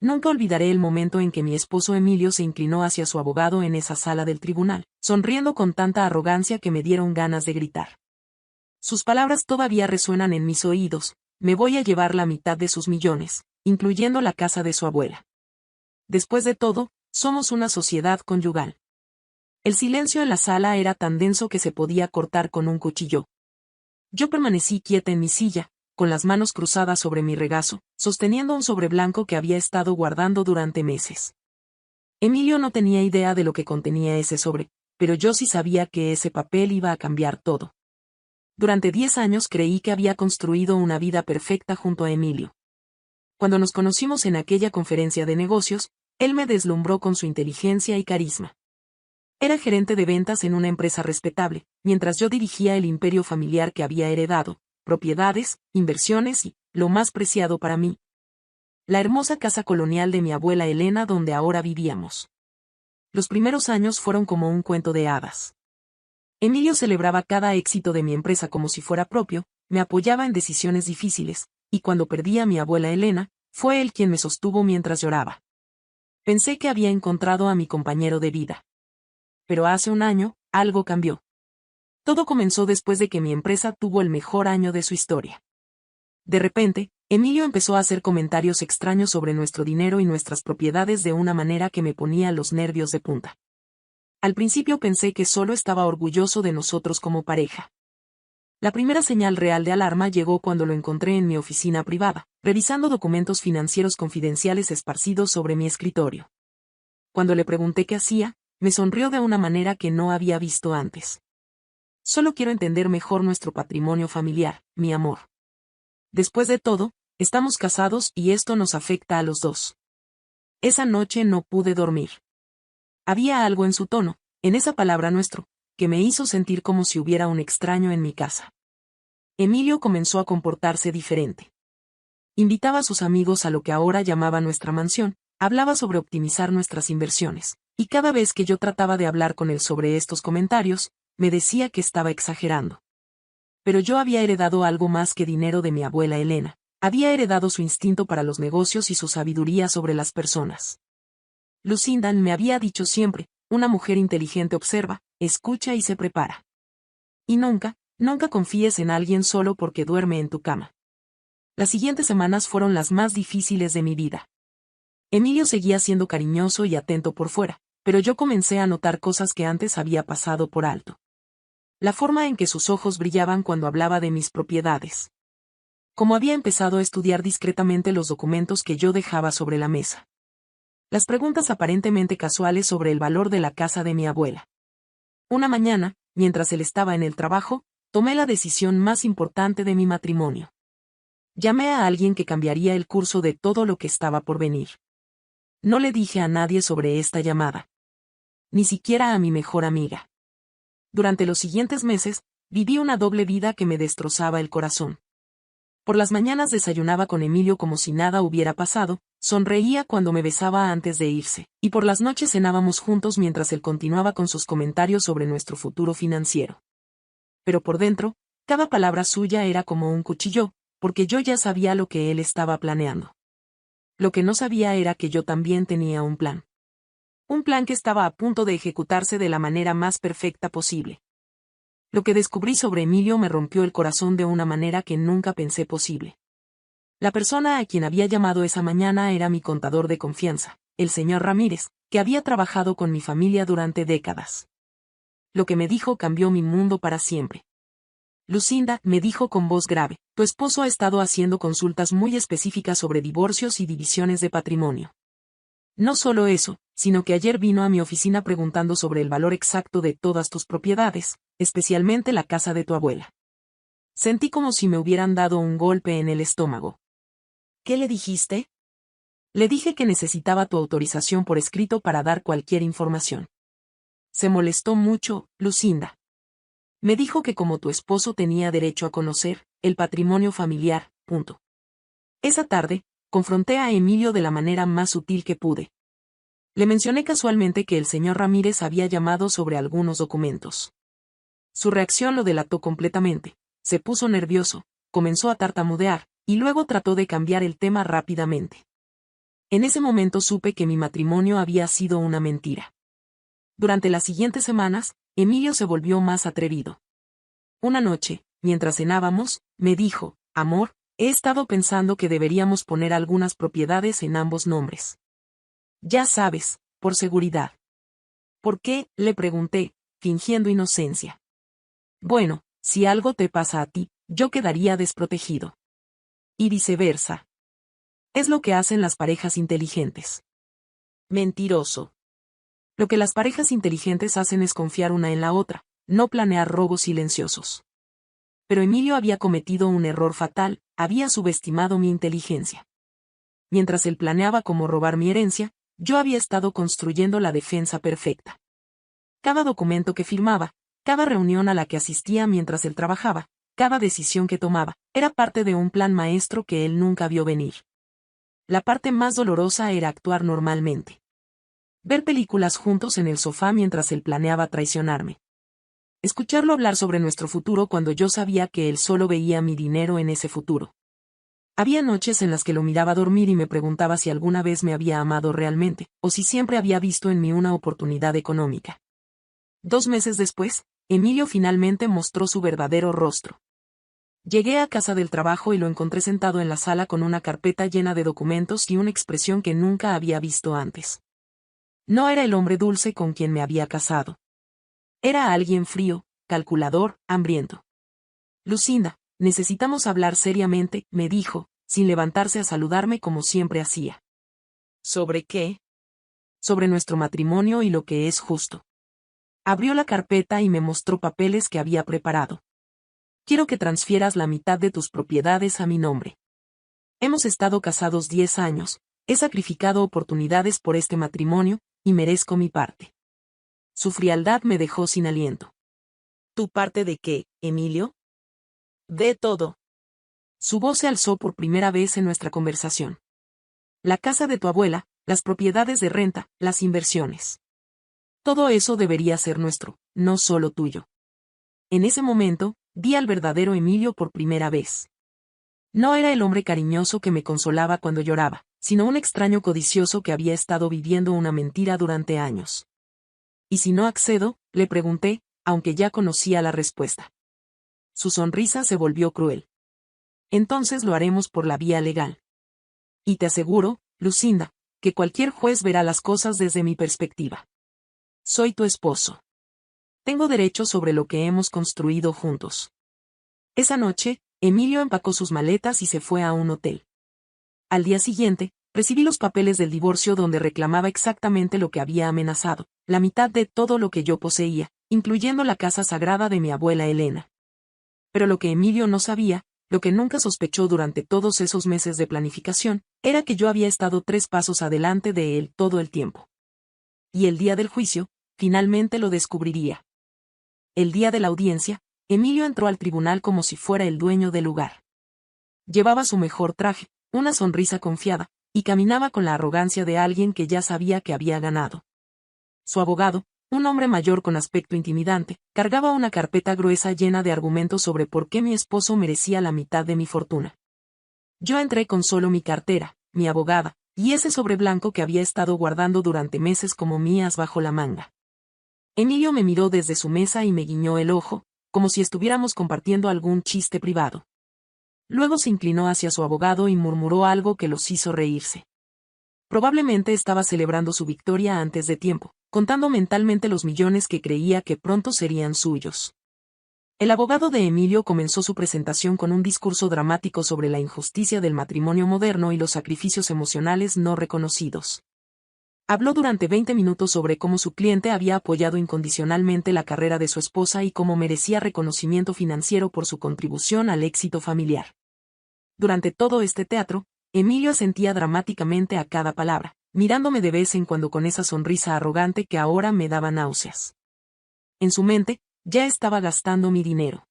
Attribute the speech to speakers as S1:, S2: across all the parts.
S1: Nunca olvidaré el momento en que mi esposo Emilio se inclinó hacia su abogado en esa sala del tribunal, sonriendo con tanta arrogancia que me dieron ganas de gritar. Sus palabras todavía resuenan en mis oídos: me voy a llevar la mitad de sus millones, incluyendo la casa de su abuela. Después de todo, somos una sociedad conyugal. El silencio en la sala era tan denso que se podía cortar con un cuchillo. Yo permanecí quieta en mi silla, con las manos cruzadas sobre mi regazo, sosteniendo un sobre blanco que había estado guardando durante meses. Emilio no tenía idea de lo que contenía ese sobre, pero yo sí sabía que ese papel iba a cambiar todo. Durante 10 años creí que había construido una vida perfecta junto a Emilio. Cuando nos conocimos en aquella conferencia de negocios, él me deslumbró con su inteligencia y carisma. Era gerente de ventas en una empresa respetable, mientras yo dirigía el imperio familiar que había heredado, propiedades, inversiones y, lo más preciado para mí, la hermosa casa colonial de mi abuela Elena donde ahora vivíamos. Los primeros años fueron como un cuento de hadas. Emilio celebraba cada éxito de mi empresa como si fuera propio, me apoyaba en decisiones difíciles, y cuando perdí a mi abuela Elena, fue él quien me sostuvo mientras lloraba. Pensé que había encontrado a mi compañero de vida. Pero hace un año, algo cambió. Todo comenzó después de que mi empresa tuvo el mejor año de su historia. De repente, Emilio empezó a hacer comentarios extraños sobre nuestro dinero y nuestras propiedades de una manera que me ponía los nervios de punta. Al principio pensé que solo estaba orgulloso de nosotros como pareja. La primera señal real de alarma llegó cuando lo encontré en mi oficina privada, revisando documentos financieros confidenciales esparcidos sobre mi escritorio. Cuando le pregunté qué hacía, me sonrió de una manera que no había visto antes. Solo quiero entender mejor nuestro patrimonio familiar, mi amor. Después de todo, estamos casados y esto nos afecta a los dos. Esa noche no pude dormir. Había algo en su tono, en esa palabra nuestro, que me hizo sentir como si hubiera un extraño en mi casa. Emilio comenzó a comportarse diferente. Invitaba a sus amigos a lo que ahora llamaba nuestra mansión, hablaba sobre optimizar nuestras inversiones, y cada vez que yo trataba de hablar con él sobre estos comentarios, me decía que estaba exagerando. Pero yo había heredado algo más que dinero de mi abuela Elena, había heredado su instinto para los negocios y su sabiduría sobre las personas. Lucinda me había dicho siempre: una mujer inteligente observa, escucha y se prepara. Y nunca confíes en alguien solo porque duerme en tu cama. Las siguientes semanas fueron las más difíciles de mi vida. Emilio seguía siendo cariñoso y atento por fuera, pero yo comencé a notar cosas que antes había pasado por alto. La forma en que sus ojos brillaban cuando hablaba de mis propiedades. Como había empezado a estudiar discretamente los documentos que yo dejaba sobre la mesa. Las preguntas aparentemente casuales sobre el valor de la casa de mi abuela. Una mañana, mientras él estaba en el trabajo, tomé la decisión más importante de mi matrimonio. Llamé a alguien que cambiaría el curso de todo lo que estaba por venir. No le dije a nadie sobre esta llamada. Ni siquiera a mi mejor amiga. Durante los siguientes meses, viví una doble vida que me destrozaba el corazón. Por las mañanas desayunaba con Emilio como si nada hubiera pasado, sonreía cuando me besaba antes de irse, y por las noches cenábamos juntos mientras él continuaba con sus comentarios sobre nuestro futuro financiero. Pero por dentro, cada palabra suya era como un cuchillo, porque yo ya sabía lo que él estaba planeando. Lo que no sabía era que yo también tenía un plan. Un plan que estaba a punto de ejecutarse de la manera más perfecta posible. Lo que descubrí sobre Emilio me rompió el corazón de una manera que nunca pensé posible. La persona a quien había llamado esa mañana era mi contador de confianza, el señor Ramírez, que había trabajado con mi familia durante décadas. Lo que me dijo cambió mi mundo para siempre. Lucinda, me dijo con voz grave, tu esposo ha estado haciendo consultas muy específicas sobre divorcios y divisiones de patrimonio. No solo eso, sino que ayer vino a mi oficina preguntando sobre el valor exacto de todas tus propiedades, especialmente la casa de tu abuela. Sentí como si me hubieran dado un golpe en el estómago. ¿Qué le dijiste? Le dije que necesitaba tu autorización por escrito para dar cualquier información. Se molestó mucho, Lucinda. Me dijo que como tu esposo tenía derecho a conocer el patrimonio familiar, punto. Esa tarde, confronté a Emilio de la manera más sutil que pude. Le mencioné casualmente que el señor Ramírez había llamado sobre algunos documentos. Su reacción lo delató completamente. Se puso nervioso, comenzó a tartamudear, y luego trató de cambiar el tema rápidamente. En ese momento supe que mi matrimonio había sido una mentira. Durante las siguientes semanas, Emilio se volvió más atrevido. Una noche, mientras cenábamos, me dijo: amor, he estado pensando que deberíamos poner algunas propiedades en ambos nombres. Ya sabes, por seguridad. ¿Por qué?, le pregunté, fingiendo inocencia. Bueno, si algo te pasa a ti, yo quedaría desprotegido. Y viceversa. Es lo que hacen las parejas inteligentes. Mentiroso. Lo que las parejas inteligentes hacen es confiar una en la otra, no planear robos silenciosos. Pero Emilio había cometido un error fatal, había subestimado mi inteligencia. Mientras él planeaba cómo robar mi herencia, yo había estado construyendo la defensa perfecta. Cada documento que firmaba, cada reunión a la que asistía mientras él trabajaba, cada decisión que tomaba, era parte de un plan maestro que él nunca vio venir. La parte más dolorosa era actuar normalmente. Ver películas juntos en el sofá mientras él planeaba traicionarme. Escucharlo hablar sobre nuestro futuro cuando yo sabía que él solo veía mi dinero en ese futuro. Había noches en las que lo miraba dormir y me preguntaba si alguna vez me había amado realmente, o si siempre había visto en mí una oportunidad económica. 2 meses después, Emilio finalmente mostró su verdadero rostro. Llegué a casa del trabajo y lo encontré sentado en la sala con una carpeta llena de documentos y una expresión que nunca había visto antes. No era el hombre dulce con quien me había casado. Era alguien frío, calculador, hambriento. Lucinda, necesitamos hablar seriamente, me dijo, sin levantarse a saludarme como siempre hacía. ¿Sobre qué? Sobre nuestro matrimonio y lo que es justo. Abrió la carpeta y me mostró papeles que había preparado. Quiero que transfieras la mitad de tus propiedades a mi nombre. Hemos estado casados 10 años, he sacrificado oportunidades por este matrimonio, y merezco mi parte. Su frialdad me dejó sin aliento. ¿Tu parte de qué, Emilio? De todo. Su voz se alzó por primera vez en nuestra conversación. La casa de tu abuela, las propiedades de renta, las inversiones. Todo eso debería ser nuestro, no solo tuyo. En ese momento, vi al verdadero Emilio por primera vez. No era el hombre cariñoso que me consolaba cuando lloraba, sino un extraño codicioso que había estado viviendo una mentira durante años. ¿Y si no accedo?, le pregunté, aunque ya conocía la respuesta. Su sonrisa se volvió cruel. Entonces lo haremos por la vía legal. Y te aseguro, Lucinda, que cualquier juez verá las cosas desde mi perspectiva. Soy tu esposo. Tengo derecho sobre lo que hemos construido juntos. Esa noche, Emilio empacó sus maletas y se fue a un hotel. Al día siguiente, recibí los papeles del divorcio donde reclamaba exactamente lo que había amenazado, la mitad de todo lo que yo poseía, incluyendo la casa sagrada de mi abuela Elena. Pero lo que Emilio no sabía, lo que nunca sospechó durante todos esos meses de planificación, era que yo había estado 3 pasos adelante de él todo el tiempo. Y el día del juicio, finalmente lo descubriría. El día de la audiencia, Emilio entró al tribunal como si fuera el dueño del lugar. Llevaba su mejor traje, una sonrisa confiada, y caminaba con la arrogancia de alguien que ya sabía que había ganado. Su abogado, un hombre mayor con aspecto intimidante, cargaba una carpeta gruesa llena de argumentos sobre por qué mi esposo merecía la mitad de mi fortuna. Yo entré con solo mi cartera, mi abogada, y ese sobre blanco que había estado guardando durante meses como mías bajo la manga. Emilio me miró desde su mesa y me guiñó el ojo, como si estuviéramos compartiendo algún chiste privado. Luego se inclinó hacia su abogado y murmuró algo que los hizo reírse. Probablemente estaba celebrando su victoria antes de tiempo, contando mentalmente los millones que creía que pronto serían suyos. El abogado de Emilio comenzó su presentación con un discurso dramático sobre la injusticia del matrimonio moderno y los sacrificios emocionales no reconocidos. Habló durante 20 minutos sobre cómo su cliente había apoyado incondicionalmente la carrera de su esposa y cómo merecía reconocimiento financiero por su contribución al éxito familiar. Durante todo este teatro, Emilio asentía dramáticamente a cada palabra, mirándome de vez en cuando con esa sonrisa arrogante que ahora me daba náuseas. En su mente, ya estaba gastando mi dinero.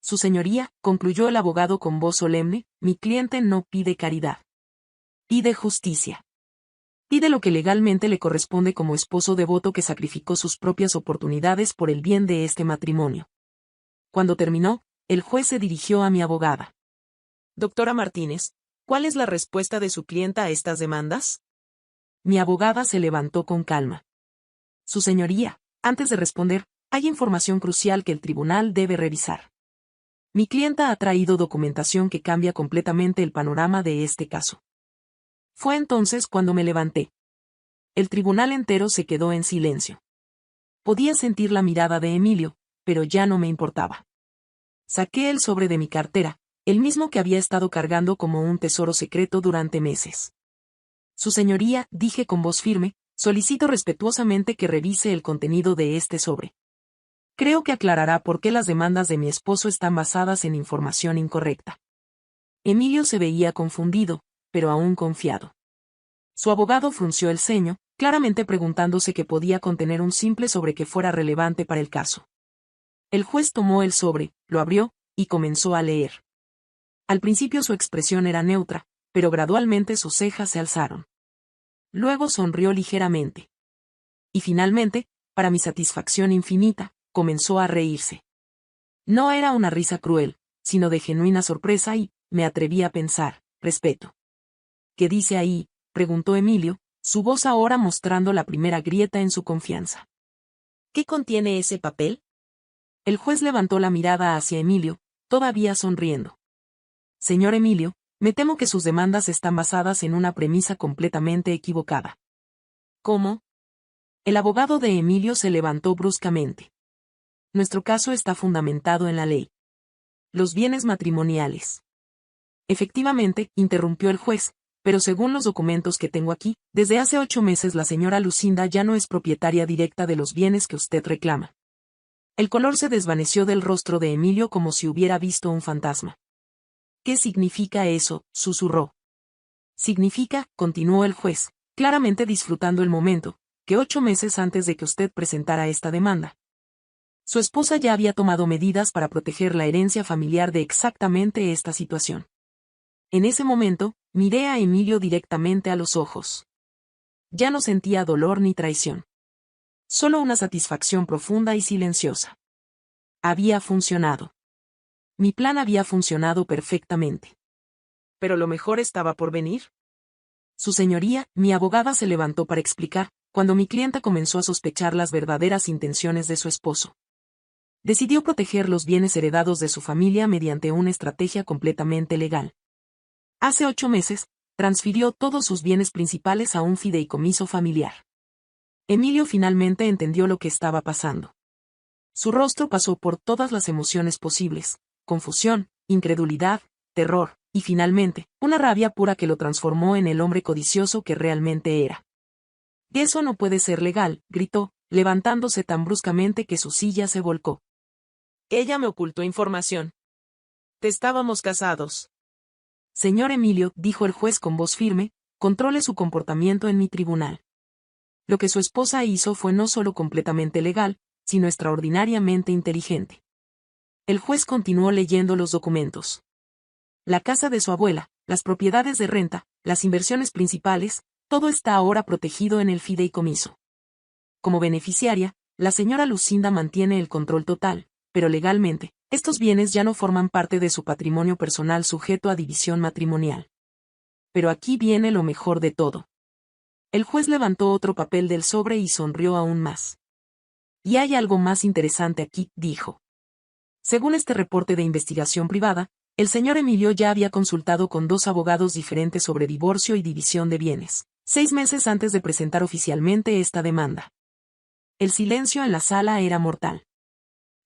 S1: Su señoría, concluyó el abogado con voz solemne, mi cliente no pide caridad. Pide justicia. Pide lo que legalmente le corresponde como esposo devoto que sacrificó sus propias oportunidades por el bien de este matrimonio. Cuando terminó, el juez se dirigió a mi abogada. Doctora Martínez,
S2: ¿Cuál es la respuesta de su clienta a estas demandas?
S1: Mi abogada se levantó con calma. Su señoría, antes de responder, hay información crucial que el tribunal debe revisar. Mi clienta ha traído documentación que cambia completamente el panorama de este caso. Fue entonces cuando me levanté. El tribunal entero se quedó en silencio. Podía sentir la mirada de Emilio, pero ya no me importaba. Saqué el sobre de mi cartera, el mismo que había estado cargando como un tesoro secreto durante meses. Su señoría, dije con voz firme, solicito respetuosamente que revise el contenido de este sobre. Creo que aclarará por qué las demandas de mi esposo están basadas en información incorrecta. Emilio se veía confundido, pero aún confiado. Su abogado frunció el ceño, claramente preguntándose qué podía contener un simple sobre que fuera relevante para el caso. El juez tomó el sobre, lo abrió, y comenzó a leer. Al principio su expresión era neutra, pero gradualmente sus cejas se alzaron. Luego sonrió ligeramente. Y finalmente, para mi satisfacción infinita, comenzó a reírse. No era una risa cruel, sino de genuina sorpresa y, me atreví a pensar, respeto. ¿Qué dice ahí?, preguntó Emilio, su voz ahora mostrando la primera grieta en su confianza.
S2: ¿Qué contiene ese papel?
S1: El juez levantó la mirada hacia Emilio, todavía sonriendo. Señor Emilio, me temo que sus demandas están basadas en una premisa completamente equivocada.
S2: ¿Cómo?
S1: El abogado de Emilio se levantó bruscamente. Nuestro caso está fundamentado en la ley. Los bienes matrimoniales. Efectivamente, interrumpió el juez, pero según los documentos que tengo aquí, desde hace 8 meses la señora Lucinda ya no es propietaria directa de los bienes que usted reclama. El color se desvaneció del rostro de Emilio como si hubiera visto un fantasma. ¿Qué significa eso?, susurró. Significa, continuó el juez, claramente disfrutando el momento, que 8 meses antes de que usted presentara esta demanda, su esposa ya había tomado medidas para proteger la herencia familiar de exactamente esta situación. En ese momento, miré a Emilio directamente a los ojos. Ya no sentía dolor ni traición. Solo una satisfacción profunda y silenciosa. Había funcionado. Mi plan había funcionado perfectamente.
S2: ¿Pero lo mejor estaba por venir?
S1: Su señoría, mi abogada se levantó para explicar, cuando mi clienta comenzó a sospechar las verdaderas intenciones de su esposo. Decidió proteger los bienes heredados de su familia mediante una estrategia completamente legal. Hace 8 meses, transfirió todos sus bienes principales a un fideicomiso familiar. Emilio finalmente entendió lo que estaba pasando. Su rostro pasó por todas las emociones posibles: confusión, incredulidad, terror, y finalmente, una rabia pura que lo transformó en el hombre codicioso que realmente era. «Eso no puede ser legal», gritó, levantándose tan bruscamente que su silla se volcó.
S2: Ella me ocultó información. Estábamos casados.
S1: Señor Emilio, dijo el juez con voz firme, controle su comportamiento en mi tribunal. Lo que su esposa hizo fue no solo completamente legal, sino extraordinariamente inteligente. El juez continuó leyendo los documentos. La casa de su abuela, las propiedades de renta, las inversiones principales, todo está ahora protegido en el fideicomiso. Como beneficiaria, la señora Lucinda mantiene el control total, pero legalmente, estos bienes ya no forman parte de su patrimonio personal sujeto a división matrimonial. Pero aquí viene lo mejor de todo. El juez levantó otro papel del sobre y sonrió aún más. Y hay algo más interesante aquí, dijo. Según este reporte de investigación privada, el señor Emilio ya había consultado con 2 abogados diferentes sobre divorcio y división de bienes, 6 meses antes de presentar oficialmente esta demanda. El silencio en la sala era mortal.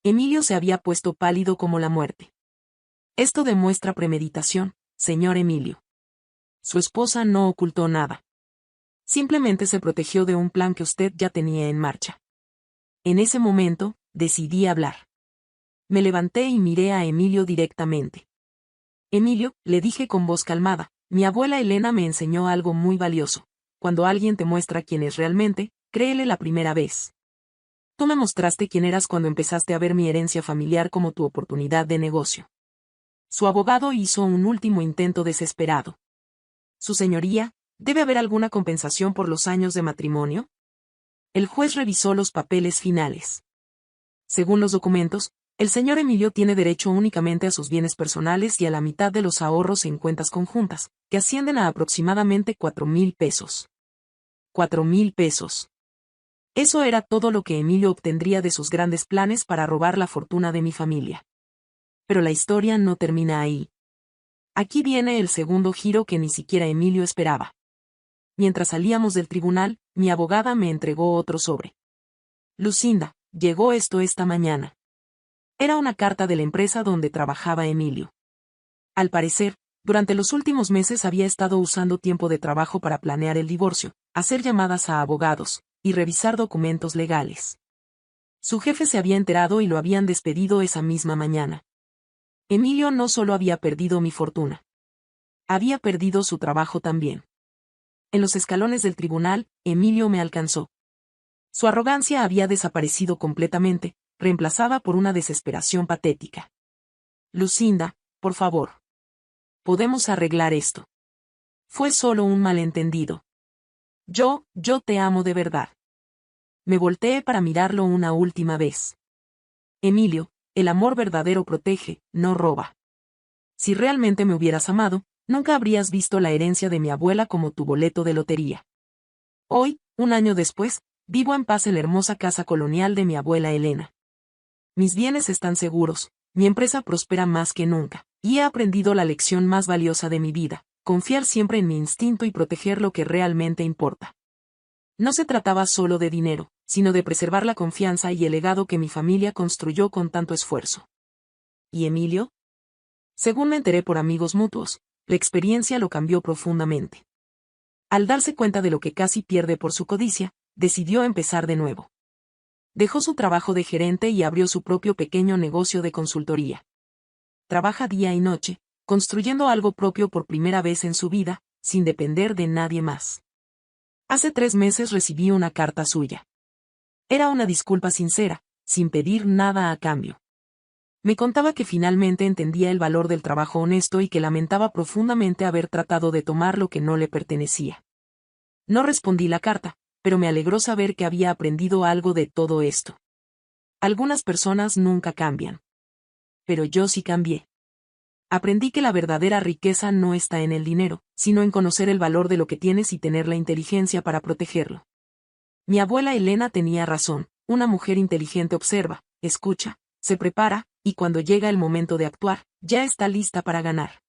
S1: Emilio se había puesto pálido como la muerte. Esto demuestra premeditación, señor Emilio. Su esposa no ocultó nada. Simplemente se protegió de un plan que usted ya tenía en marcha. En ese momento, decidí hablar. Me levanté y miré a Emilio directamente. Emilio, le dije con voz calmada, mi abuela Elena me enseñó algo muy valioso. Cuando alguien te muestra quién es realmente, créele la primera vez. Tú me mostraste quién eras cuando empezaste a ver mi herencia familiar como tu oportunidad de negocio. Su abogado hizo un último intento desesperado. Su señoría, ¿debe haber alguna compensación por los años de matrimonio? El juez revisó los papeles finales. Según los documentos, El señor Emilio tiene derecho únicamente a sus bienes personales y a la mitad de los ahorros en cuentas conjuntas, que ascienden a aproximadamente 4,000 pesos. 4,000 pesos. Eso era todo lo que Emilio obtendría de sus grandes planes para robar la fortuna de mi familia. Pero la historia no termina ahí. Aquí viene el segundo giro que ni siquiera Emilio esperaba. Mientras salíamos del tribunal, mi abogada me entregó otro sobre. Lucinda, llegó esto esta mañana. Era una carta de la empresa donde trabajaba Emilio. Al parecer, durante los últimos meses había estado usando tiempo de trabajo para planear el divorcio, hacer llamadas a abogados, y revisar documentos legales. Su jefe se había enterado y lo habían despedido esa misma mañana. Emilio no solo había perdido mi fortuna. Había perdido su trabajo también. En los escalones del tribunal, Emilio me alcanzó. Su arrogancia había desaparecido completamente, reemplazada por una desesperación patética. Lucinda, por favor. Podemos arreglar esto. Fue solo un malentendido. Yo te amo de verdad. Me volteé para mirarlo una última vez. Emilio, el amor verdadero protege, no roba. Si realmente me hubieras amado, nunca habrías visto la herencia de mi abuela como tu boleto de lotería. Hoy, un año después, vivo en paz en la hermosa casa colonial de mi abuela Elena. Mis bienes están seguros, mi empresa prospera más que nunca, y he aprendido la lección más valiosa de mi vida, confiar siempre en mi instinto y proteger lo que realmente importa. No se trataba solo de dinero, sino de preservar la confianza y el legado que mi familia construyó con tanto esfuerzo. ¿Y Emilio? Según me enteré por amigos mutuos, la experiencia lo cambió profundamente. Al darse cuenta de lo que casi pierde por su codicia, decidió empezar de nuevo. Dejó su trabajo de gerente y abrió su propio pequeño negocio de consultoría. Trabaja día y noche, construyendo algo propio por primera vez en su vida, sin depender de nadie más. Hace 3 meses recibí una carta suya. Era una disculpa sincera, sin pedir nada a cambio. Me contaba que finalmente entendía el valor del trabajo honesto y que lamentaba profundamente haber tratado de tomar lo que no le pertenecía. No respondí la carta, pero me alegró saber que había aprendido algo de todo esto. Algunas personas nunca cambian. Pero yo sí cambié. Aprendí que la verdadera riqueza no está en el dinero, sino en conocer el valor de lo que tienes y tener la inteligencia para protegerlo. Mi abuela Elena tenía razón, una mujer inteligente observa, escucha, se prepara, y cuando llega el momento de actuar, ya está lista para ganar.